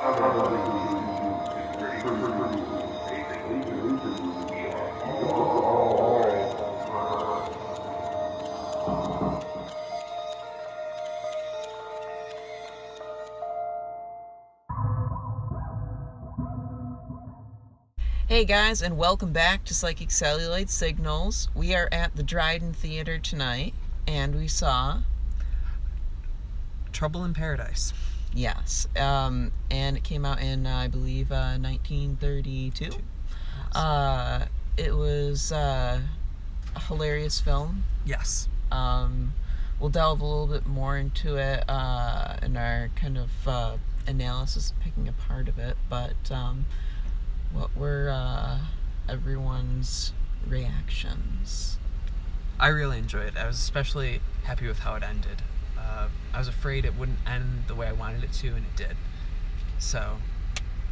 Hey guys, and welcome back to Psychic Cellulite Signals. We are at the Dryden Theater tonight, and we saw Trouble in Paradise. Yes, and it came out in, I believe, 1932. It was a hilarious film. Yes. We'll delve a little bit more into it in our kind of analysis, picking apart of it, but what were everyone's reactions? I really enjoyed it. I was especially happy with how it ended. I was afraid it wouldn't end the way I wanted it to, and it did. So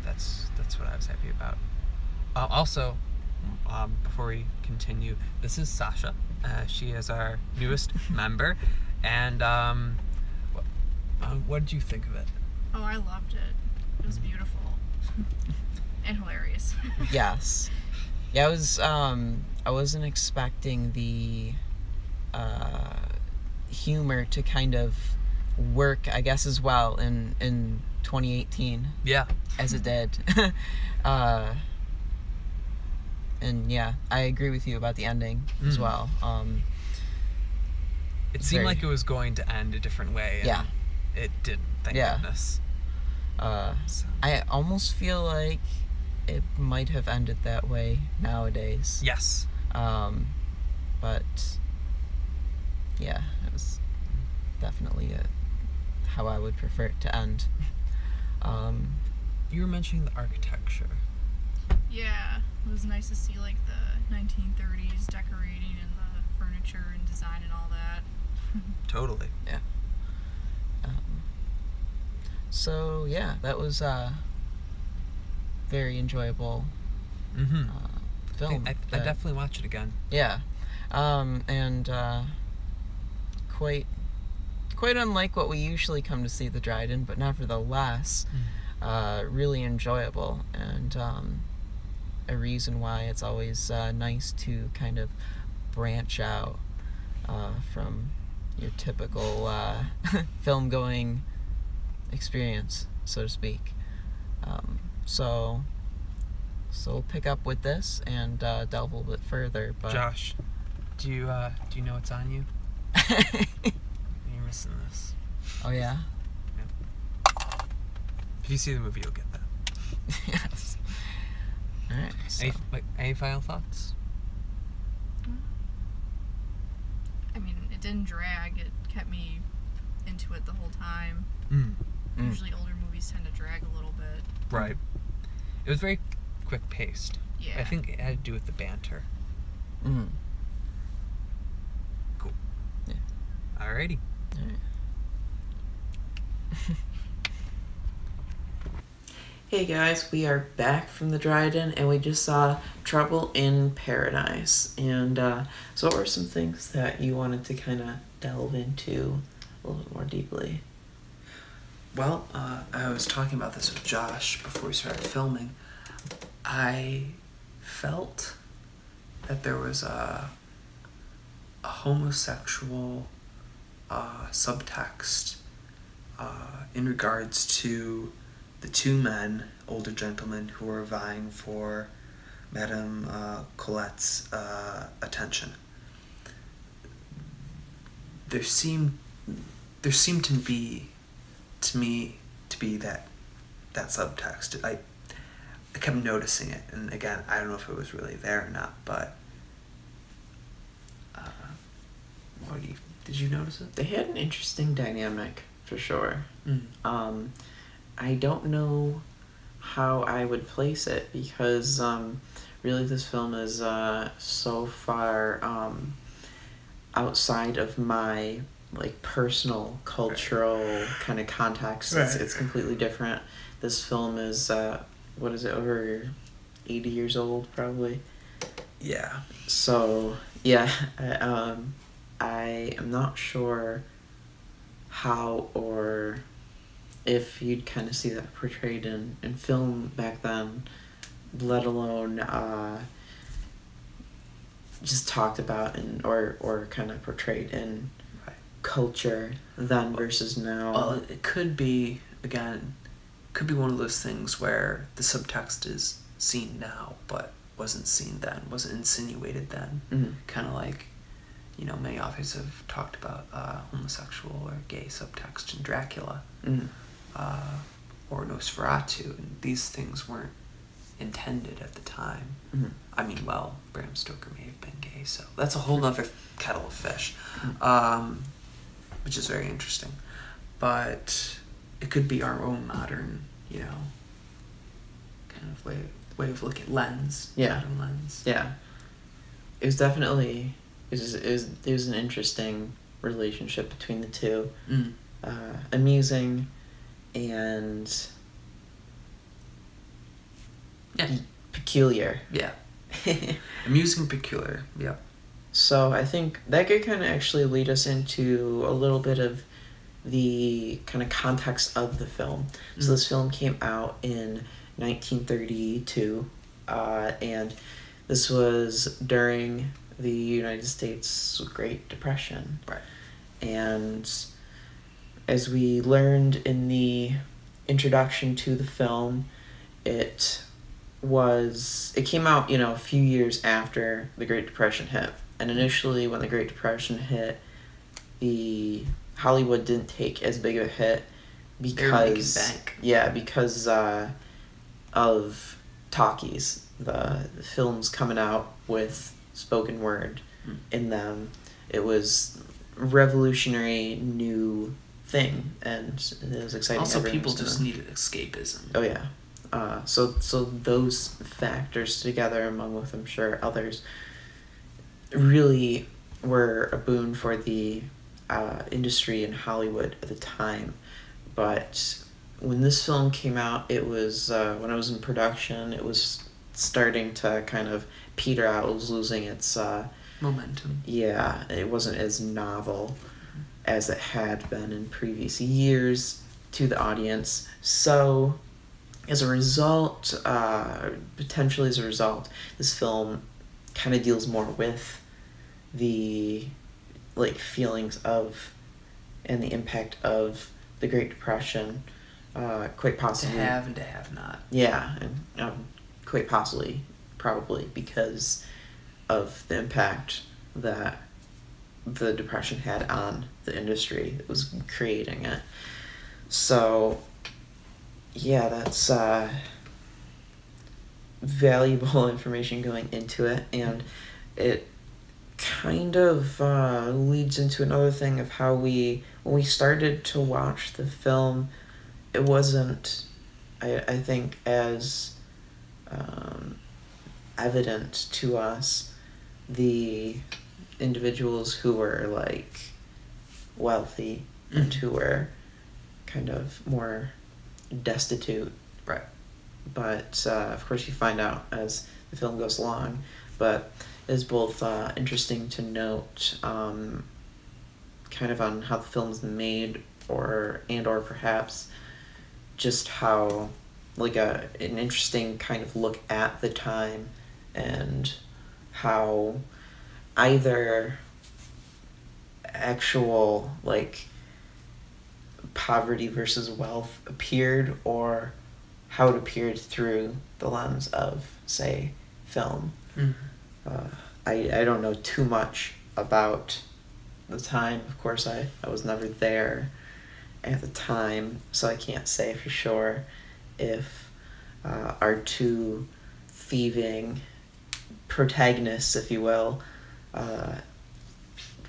that's what I was happy about. Also, before we continue, this is Sasha. She is our newest member. And what did you think of it? Oh, I loved it. It was beautiful. And hilarious. Yes. Yeah, I wasn't expecting the humor to kind of work, I guess, as well in 2018. Yeah. As it did. And yeah, I agree with you about the ending as well. It seemed like it was going to end a different way. And yeah. It didn't, thank goodness. So. I almost feel like it might have ended that way nowadays. Yes. But yeah, it was definitely how I would prefer it to end. You were mentioning the architecture. Yeah, it was nice to see like the 1930s decorating and the furniture and design and all that. Totally. Yeah. So yeah, that was very enjoyable film. I definitely watch it again. Yeah, and quite unlike what we usually come to see the Dryden, but nevertheless, really enjoyable, and a reason why it's always nice to kind of branch out from your typical film-going experience, so to speak. So we'll pick up with this and delve a little bit further. But Josh, do you know what's on you? You're missing this. Oh yeah. If you see the movie, you'll get that. Yes. All right. So. Any final thoughts? I mean, it didn't drag. It kept me into it the whole time. Usually older movies tend to drag a little bit. Right. It was very quick paced. Yeah. I think it had to do with the banter. Cool. Yeah. Alrighty. All right. Hey guys, we are back from the Dryden, and we just saw Trouble in Paradise. And so what were some things that you wanted to kind of delve into a little bit more deeply? Well, I was talking about this with Josh before we started filming. I felt that there was a homosexual subtext in regards to the two men, older gentlemen, who were vying for Madame Colette's attention. There seemed to be, to me, to be that subtext. I kept noticing it, and again, I don't know if it was really there or not, but did you notice it? They had an interesting dynamic, for sure. I don't know how I would place it, because really this film is so far outside of my personal cultural kind of context. It's completely different. This film is what is it, over 80 years old probably? Yeah. So yeah, I am not sure how or if you'd kind of see that portrayed in film back then, let alone just talked about or kind of portrayed in culture then versus now. Well, it could be, again, could be one of those things where the subtext is seen now but wasn't seen then, wasn't insinuated then. Mhm. Kind of like, many authors have talked about homosexual or gay subtext in Dracula Mhm. or Nosferatu, and these things weren't intended at the time. Mhm. I mean, well, Bram Stoker may have been gay, so that's a whole nother kettle of fish, which is very interesting. But it could be our own modern, kind of way of looking, lens. Yeah. Modern lens. Yeah. It was definitely it was an interesting relationship between the two. Mm. Amusing and Yeah. peculiar. Yeah. Amusing, peculiar. Yep. So I think that could kind of actually lead us into a little bit of the kind of context of the film. So this film came out in 1932, and this was during the United States Great Depression. Right. And as we learned in the introduction to the film, it came out, a few years after the Great Depression hit. And initially, when the Great Depression hit, the Hollywood didn't take as big of a hit They were making because bank. because of talkies, the films coming out with spoken word in them. It was a revolutionary new thing, and it was exciting. Also, Everyone people was just gonna- needed escapism. Oh yeah. So those factors together, among with I'm sure others, really were a boon for the industry in Hollywood at the time. But when this film came out, it was when it was in production, it was starting to kind of peter out. It was losing its Momentum. yeah. It wasn't as novel as it had been in previous years to the audience. So as a result, potentially as a result, this film kind of deals more with the feelings of and the impact of the Great Depression, quite To possibly. have and to have not. Yeah, and quite possibly, probably because of the impact that the Depression had on the industry that was creating it. So, yeah, that's valuable information going into it, and it kind of leads into another thing of how when we started to watch the film, it wasn't, I think, as evident to us the individuals who were wealthy and who were kind of more destitute. Right. But of course you find out as the film goes along. But it is both interesting to note kind of on how the film's made or perhaps just how an interesting kind of look at the time and how either actual poverty versus wealth appeared or how it appeared through the lens of, say, film. I don't know too much about the time. Of course, I was never there at the time, so I can't say for sure if our two thieving protagonists, if you will,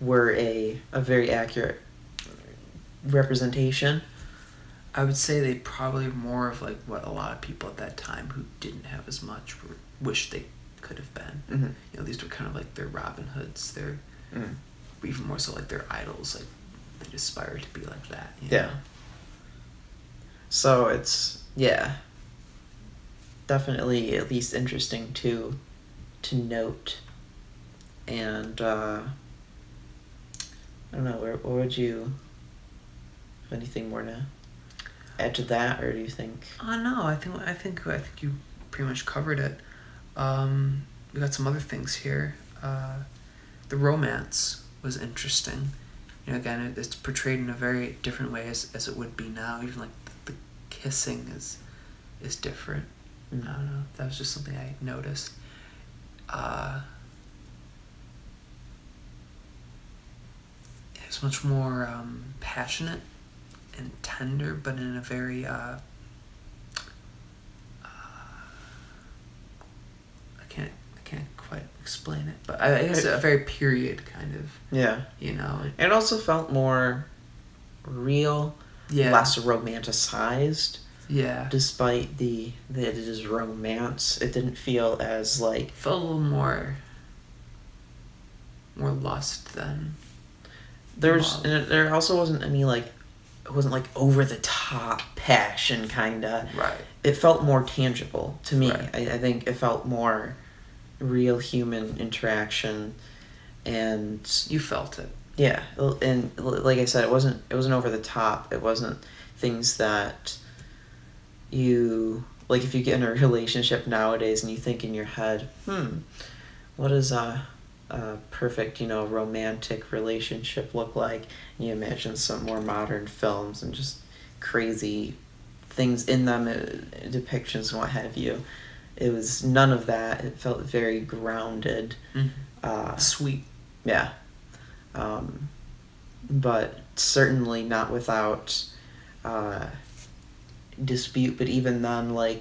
were a very accurate representation. I would say they probably more of what a lot of people at that time who didn't have as much wish they could have been. Mm-hmm. These were kind of like their Robin Hoods, their even more so their idols. They aspire to be like that. Yeah. So it's definitely at least interesting to note, and I don't know. What would you? Anything more to add to that, or do you think? No, I think you pretty much covered it. We got some other things here. The romance was interesting. Again, it's portrayed in a very different way as it would be now. Even like the kissing is different. Mm. I don't know. That was just something I noticed. It's much more passionate and tender, but in a very I can't quite explain it, but I guess a very period kind of. Yeah. It also felt more real, less romanticized. Yeah. Despite that it is romance, it didn't feel as like. Felt a little more lust than. There also wasn't any like. It wasn't like over the top passion kinda. Right. It felt more tangible to me. Right. I think it felt more real human interaction, and you felt it. Yeah, and like I said, it wasn't over the top. It wasn't things that you like. If you get in a relationship nowadays and you think in your head, what is a perfect, romantic relationship look like? And you imagine some more modern films and just crazy things in them, depictions and what have you. It was none of that. It felt very grounded. Mm-hmm. Sweet. Yeah. But certainly not without dispute. But even then, when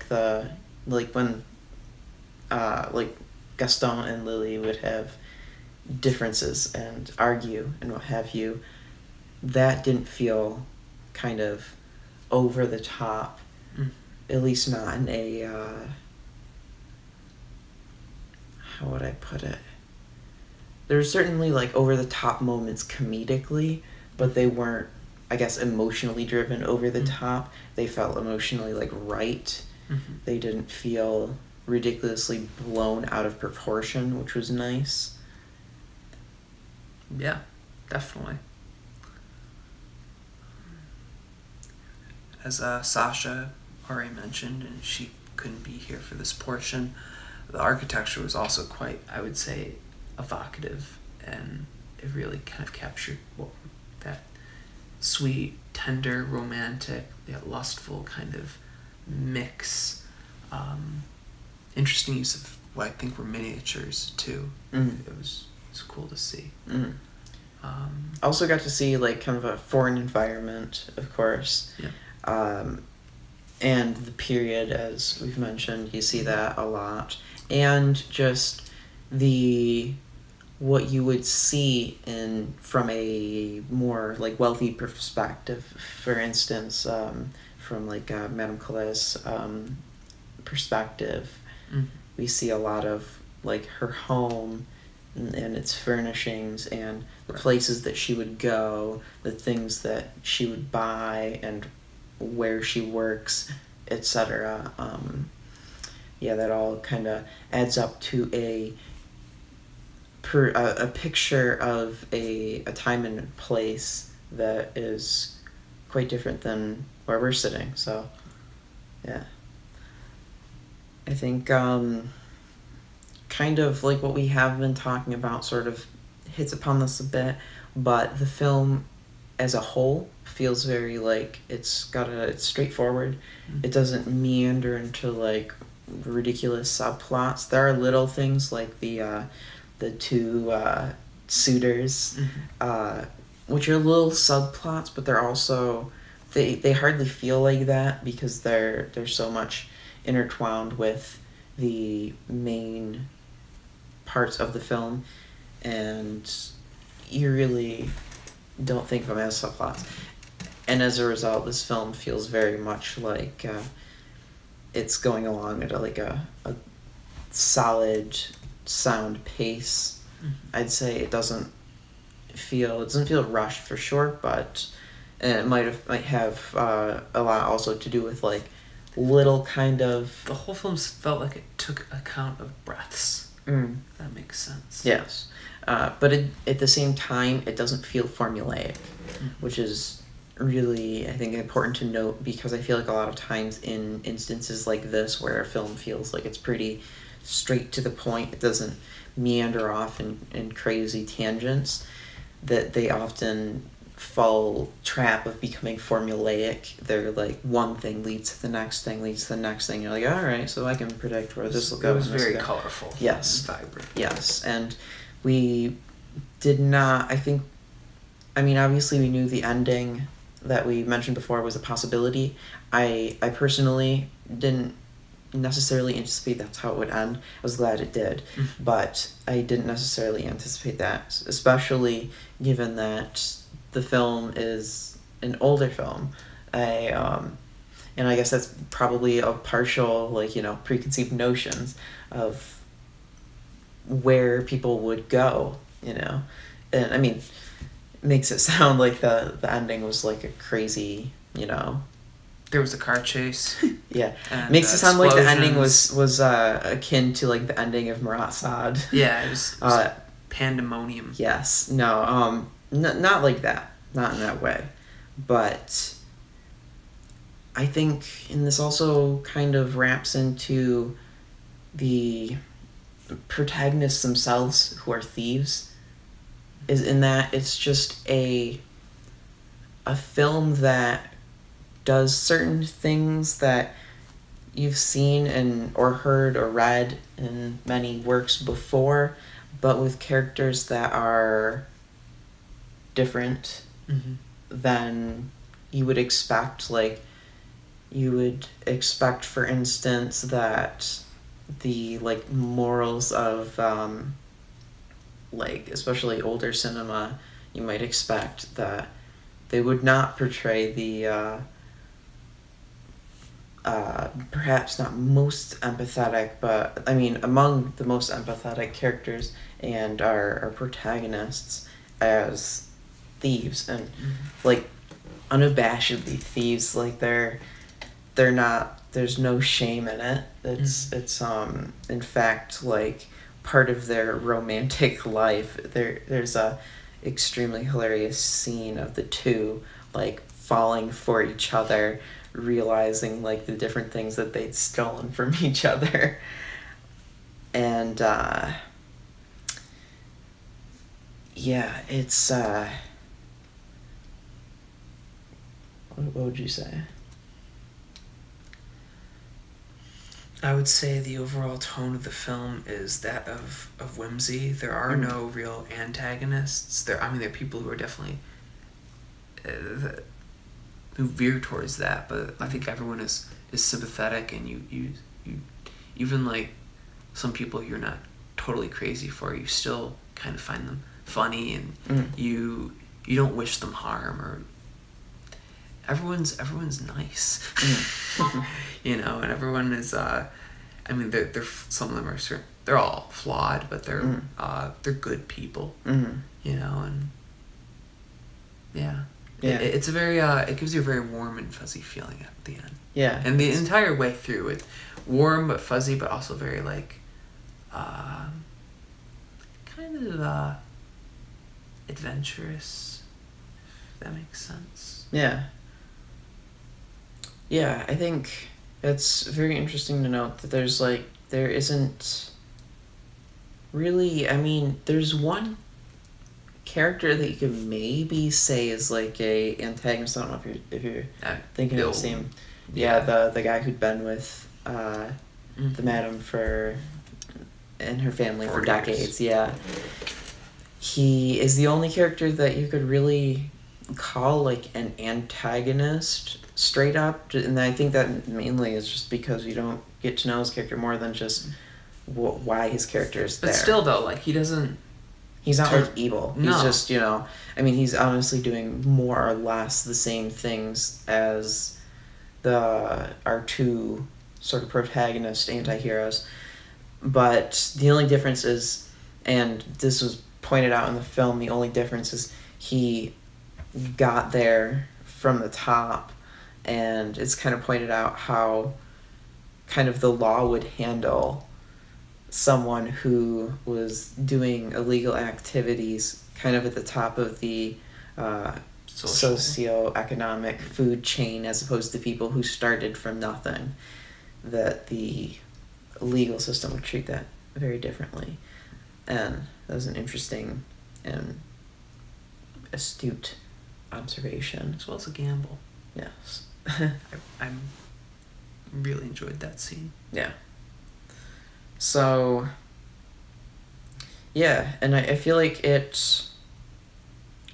Gaston and Lily would have differences and argue and what have you, that didn't feel kind of over the top. At least not in a how would I put it? There's certainly like over the top moments comedically, but they weren't, I guess, emotionally driven over the top. They felt emotionally like right. Mm-hmm. They didn't feel ridiculously blown out of proportion, which was nice. Yeah, definitely. As Sasha already mentioned, and she couldn't be here for this portion, the architecture was also quite, I would say, evocative, and it really kind of captured that sweet, tender, romantic, yet lustful kind of mix. Interesting use of what I think were miniatures too. Mm. It was cool to see. Mm. Also got to see like kind of a foreign environment, of course. Yeah. And the period, as we've mentioned, you see that a lot. And just what you would see from a more like wealthy perspective. For instance, from like Madame Calais' perspective, we see a lot of like her home and its furnishings and the places that she would go, the things that she would buy, and where she works, etc. That all kind of adds up to a picture of a time and a place that is quite different than where we're sitting. So, yeah. I think kind of like what we have been talking about sort of hits upon this a bit, but the film as a whole feels very like it's straightforward. It doesn't meander into like ridiculous subplots. There are little things like the two suitors, which are little subplots, but they're also they hardly feel like that because they're so much intertwined with the main parts of the film, and you really don't think of them as subplots. And as a result, this film feels very much like it's going along at a solid sound pace. I'd say it doesn't feel rushed for sure, but it might have a lot also to do with like little kind of the whole film felt like it took account of breaths. That makes sense. Yes, but at the same time, it doesn't feel formulaic, which is really, I think, important to note, because I feel like a lot of times in instances like this where a film feels like it's pretty straight to the point, it doesn't meander off in crazy tangents, that they often fall trap of becoming formulaic. They're like, one thing leads to the next thing, leads to the next thing. You're like, all right, so I can predict where this will go. It was and this very will go. colorful. Yes. And vibrant. Yes, and we did not, obviously we knew the ending that we mentioned before was a possibility. I personally didn't necessarily anticipate that's how it would end. I was glad it did, but I didn't necessarily anticipate that, especially given that the film is an older film. And I guess that's probably a partial, preconceived notions of where people would go, And I mean, makes it sound like the ending was like a crazy, There was a car chase. Yeah, and, makes it sound like the ending explosions. was akin to like the ending of Marat Sade. Yeah, it was pandemonium. Yes, no, not like that, not in that way, but I think, and this also kind of wraps into the protagonists themselves, who are thieves, is in that it's just a film that does certain things that you've seen and or heard or read in many works before, but with characters that are different than you would expect. Like, you would expect, for instance, that the morals of especially older cinema, you might expect that they would not portray the perhaps not most empathetic, but I mean among the most empathetic characters and our protagonists as thieves, and unabashedly thieves. They're not, there's no shame in it. It's in fact part of their romantic life. There's a extremely hilarious scene of the two falling for each other, realizing the different things that they'd stolen from each other. And yeah, it's what would you say? I would say the overall tone of the film is that of whimsy. There are no real antagonists. There are people who are definitely who veer towards that, but I think everyone is sympathetic, and you even some people you're not totally crazy for, you still kind of find them funny, and you don't wish them harm, or everyone's nice. And everyone is they're some of them are certain, they're all flawed, but they're good people. And yeah. It's a very it gives you a very warm and fuzzy feeling at the end. Yeah. And the entire way through, it's warm but fuzzy, but also very kind of adventurous, if that makes sense. Yeah. Yeah, I think it's very interesting to note that there isn't really, there's one character that you could maybe say is a antagonist. I don't know if you're thinking of the same. Yeah, the guy who'd been with the madam and her family for decades. Yeah, he is the only character that you could really call an antagonist straight up, and I think that mainly is just because you don't get to know his character more than just why his character is there. But still, though, he doesn't. He's not evil. No. He's just, he's honestly doing more or less the same things as our two sort of protagonist anti-heroes. But the only difference is, and this was pointed out in the film, the only difference is he got there from the top, and it's kind of pointed out how kind of the law would handle someone who was doing illegal activities kind of at the top of the socioeconomic food chain as opposed to people who started from nothing, that the legal system would treat that very differently. And that was an interesting and astute observation. As well as a gamble. Yes. I really enjoyed that scene. Yeah. So, yeah, and I feel like it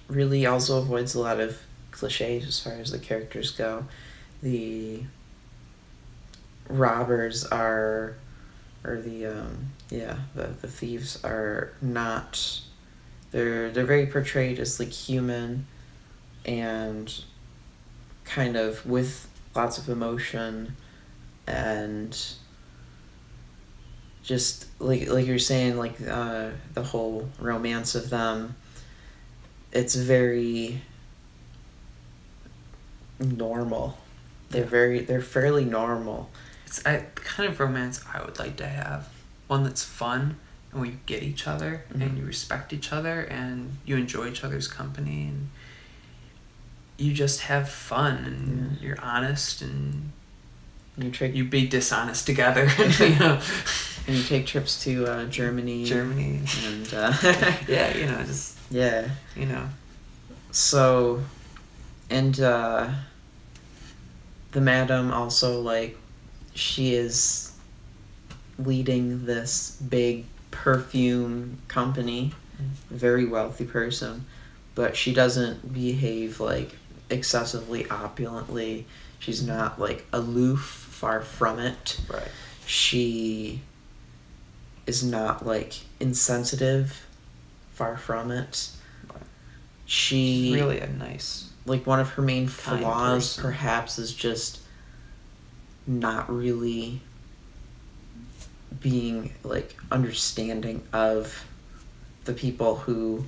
really also avoids a lot of cliches as far as the characters go. The robbers are, or the thieves are not, they're very portrayed as like human and kind of with lots of emotion and just like you're saying, like the whole romance of them, it's very normal. They're fairly normal. It's the kind of romance I would like to have. One that's fun and where you get each other and you respect each other and you enjoy each other's company and you just have fun and you're honest and you be dishonest together. You know? And you take trips to Germany. And yeah, just yeah. So, and the madam also, like, she is leading this big perfume company, very wealthy person, but she doesn't behave like excessively opulently. She's not like aloof, far from it. Right. She is not like insensitive, far from it. Right. She really a nice, like, one of her main kind flaws person. perhaps is just not really being like understanding of the people who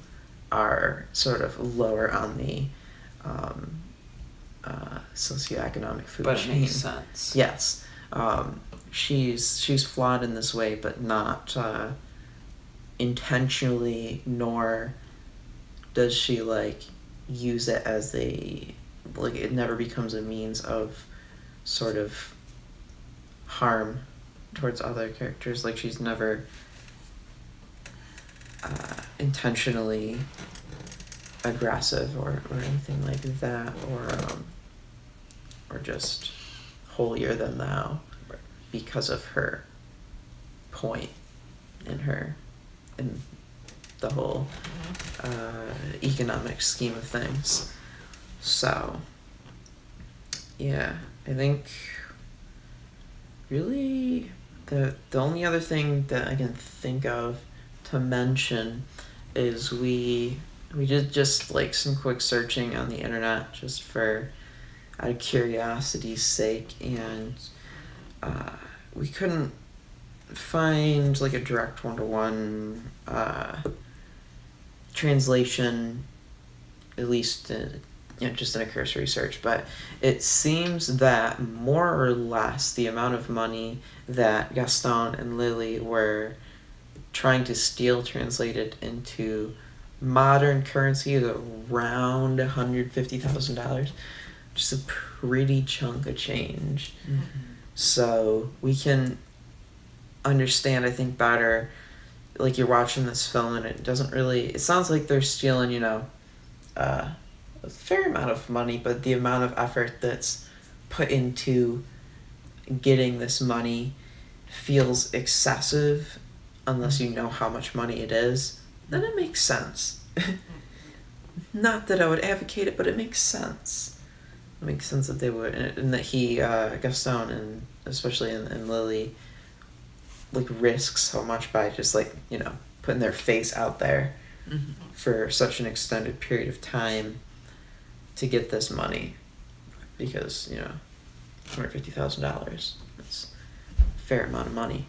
are sort of lower on the socioeconomic food but chain. it makes sense. Yes. She's flawed in this way, but not intentionally, nor does she like use it as like it never becomes a means of sort of harm towards other characters. Like, she's never intentionally aggressive or anything like that, or just holier than thou because of her point in the whole economic scheme of things. So, yeah, I think really the only other thing that I can think of to mention is we did just like some quick searching on the internet just for out of curiosity's sake, and we couldn't find like a direct one-to-one translation, at least just in a cursory search, but it seems that more or less the amount of money that Gaston and Lily were trying to steal translated into modern currency is around $150,000, just a pretty chunk of change. Mm-hmm. So we can understand, I think, better, like, you're watching this film and it sounds like they're stealing, a fair amount of money, but the amount of effort that's put into getting this money feels excessive unless you know how much money it is. Then it makes sense. Not that I would advocate it, but it makes sense. It makes sense that they would, and that Gaston, and especially in Lily, like, risks so much by just, like, putting their face out there for such an extended period of time to get this money, because $150,000, that's a fair amount of money.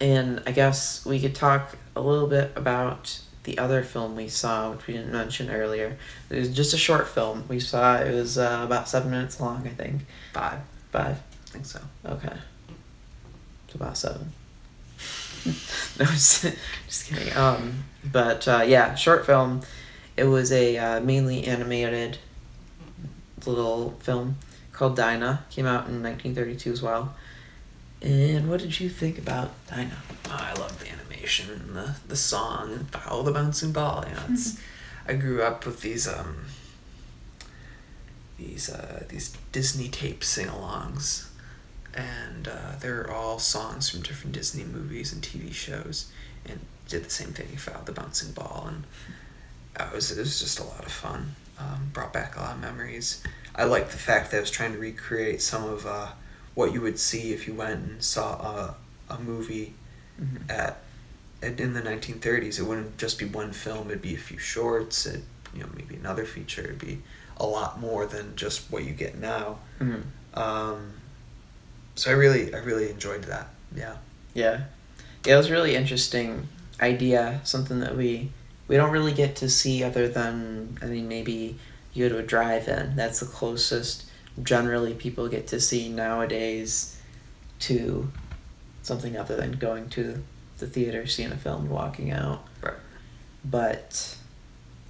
And I guess we could talk a little bit about the other film we saw, which we didn't mention earlier. It was just a short film we saw. It was about 7 minutes long, I think. 5. 5? I think so. Okay. It's about 7. No, just kidding. But yeah, short film. It was a mainly animated little film called Dinah. Came out in 1932 as well. And what did you think about Dinah? Oh, I love the animation and the song and Follow the Bouncing Ball. You know, it's I grew up with these Disney tape sing-alongs, and they're all songs from different Disney movies and TV shows, and did the same thing. Follow the Bouncing Ball, and it was just a lot of fun. Brought back a lot of memories. I liked the fact that I was trying to recreate some of what you would see if you went and saw a movie in the 1930s. It wouldn't just be one film. It'd be a few shorts. Maybe another feature. It'd be a lot more than just what you get now. So I really enjoyed that. Yeah, it was a really interesting idea. Something that we don't really get to see other than, maybe you go to a drive-in. That's the closest generally people get to see nowadays to something other than going to the theater, seeing a film, and walking out. Right. But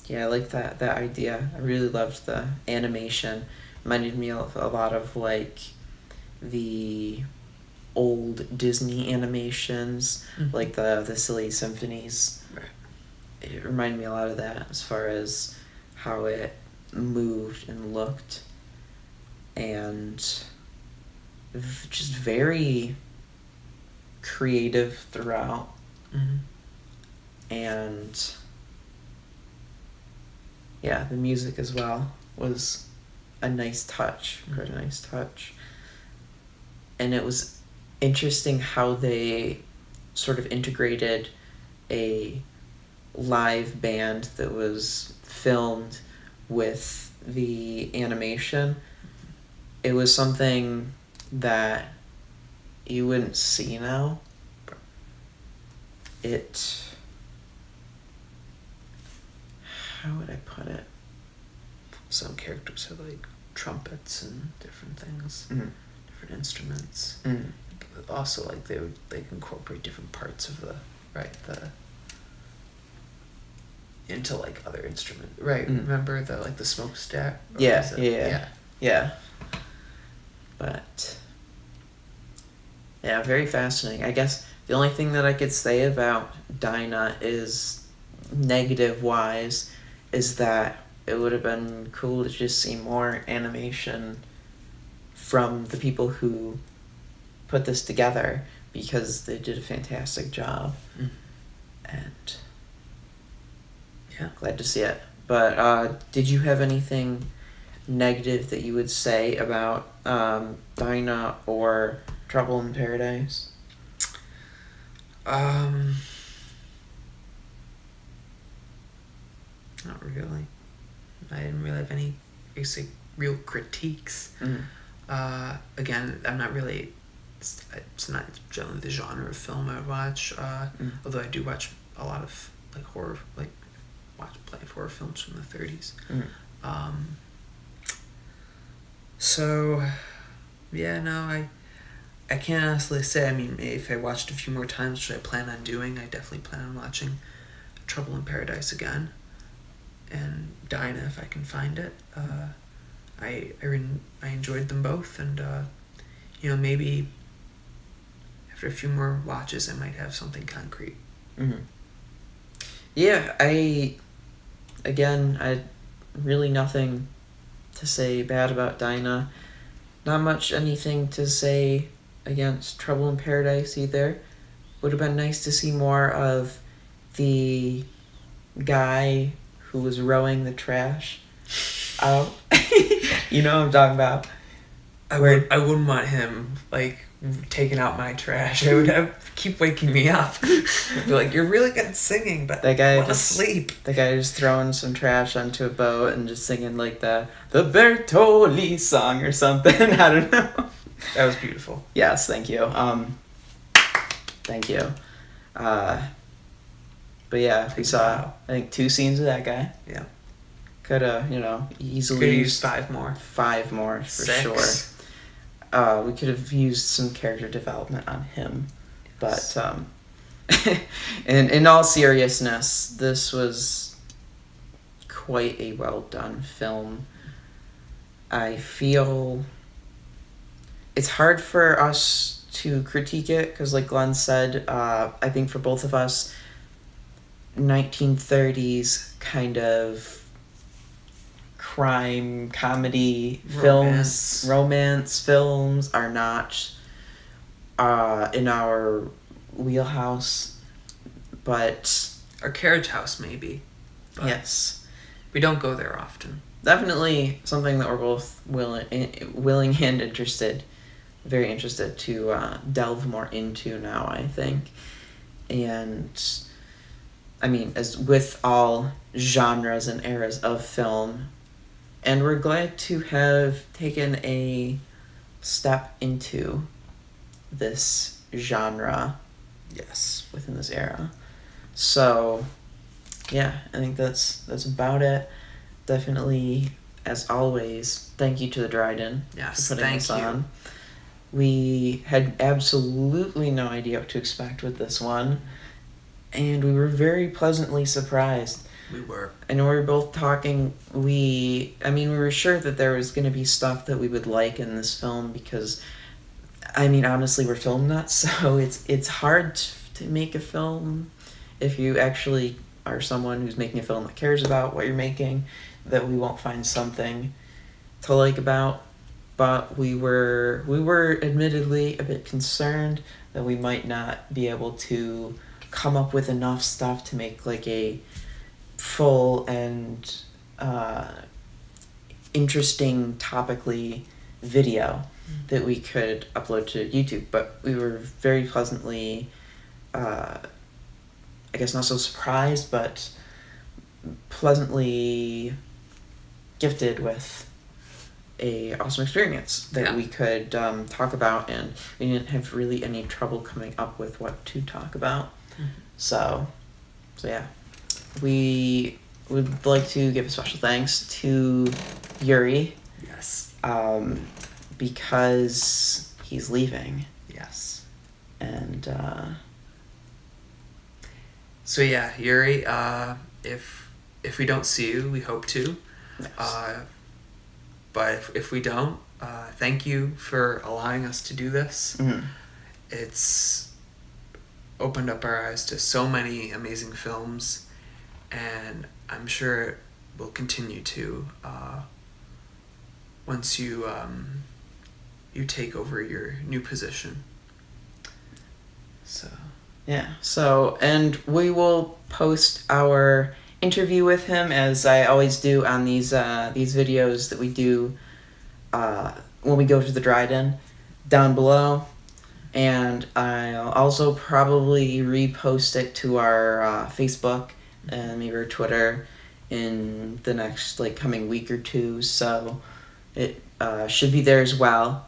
yeah, I like that idea. I really loved the animation. Reminded me of a lot of like the old Disney animations, like the Silly Symphonies. Right. It reminded me a lot of that as far as how it moved and looked, and just very creative throughout. And yeah, the music as well was a nice touch, quite a nice touch. And it was interesting how they sort of integrated a live band that was filmed with the animation. It was something that you wouldn't see now. How would I put it? Some characters have like trumpets and different things, different instruments. But also, like they incorporate different parts of the into like other instrument. Right. Remember the smokestack? Yeah. But yeah, very fascinating. I guess the only thing that I could say about Dinah is negative wise is that it would have been cool to just see more animation from the people who put this together, because they did a fantastic job. And yeah, glad to see it. But did you have anything negative that you would say about Dinah or Trouble in Paradise? Not really. I didn't really have any basic real critiques. Again, I'm not really. It's not generally the genre of film I would watch. Although I do watch a lot of like horror, watch plenty of horror films from the 30s. So, yeah, no, I can't honestly say. I mean, if I watched a few more times, which I plan on doing, I definitely plan on watching Trouble in Paradise again, and Dinah if I can find it. I enjoyed them both, and maybe after a few more watches, I might have something concrete. Yeah, I really nothing to say bad about Dinah. Not much anything to say against Trouble in Paradise either. Would have been nice to see more of the guy who was rowing the trash out. You know what I'm talking about. I wouldn't want him taking out my trash. I would keep waking me up. I'd be like, you're really good at singing, but that guy I want to sleep. The guy just throwing some trash onto a boat and just singing like the Bertoli song or something. I don't know. That was beautiful. Yes, thank you. Thank you. But yeah, we saw I think 2 scenes of that guy. Yeah. Could have, easily Could have used 5 more. 5 more for 6. Sure. We could have used some character development on him. Yes. But in all seriousness, this was quite a well done film. I feel it's hard for us to critique it because, like Glenn said, I think for both of us, 1930s kind of crime comedy romance films are not in our wheelhouse, but Our carriage house, maybe. But yes, we don't go there often. definitely something that we're both willing and interested, very interested to delve more into now, I think. And I mean, as with all genres and eras of film, and we're glad to have taken a step into this genre Yes. within this era. So, yeah, I think that's about it. Definitely, as always, thank you to the Dryden Yes, for putting thank this you. on. We had absolutely no idea what to expect with this one, and we were very pleasantly surprised. We were. I know we were both talking. We were sure that there was going to be stuff that we would like in this film because, I mean, honestly, we're film nuts, so it's hard to make a film if you actually are someone who's making a film that cares about what you're making, that we won't find something to like about. But we were admittedly a bit concerned that we might not be able to come up with enough stuff to make like a full and interesting topically video that we could upload to YouTube. But we were very pleasantly, I guess not so surprised, but pleasantly gifted with a awesome experience that we could talk about, and we didn't have really any trouble coming up with what to talk about. So yeah, we would like to give a special thanks to Yuri Yes. because he's leaving, Yes. and So yeah, Yuri, if we don't see you, we hope to. yes. But if we don't, thank you for allowing us to do this. Mhm. It's opened up our eyes to so many amazing films, and I'm sure it will continue to once you take over your new position. So Yeah, so, and we will post our interview with him, as I always do on these videos that we do when we go to the Dryden, down below. And I'll also probably repost it to our Facebook and maybe our Twitter in the next coming week or two, so it should be there as well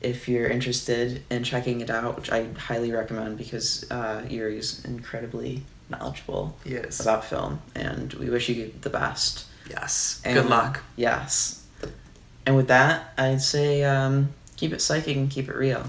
if you're interested in checking it out, which I highly recommend because Yuri's incredibly knowledgeable yes, about film, and we wish you the best. yes. And Good luck. Yes. And with that, I'd say keep it psychic and keep it real.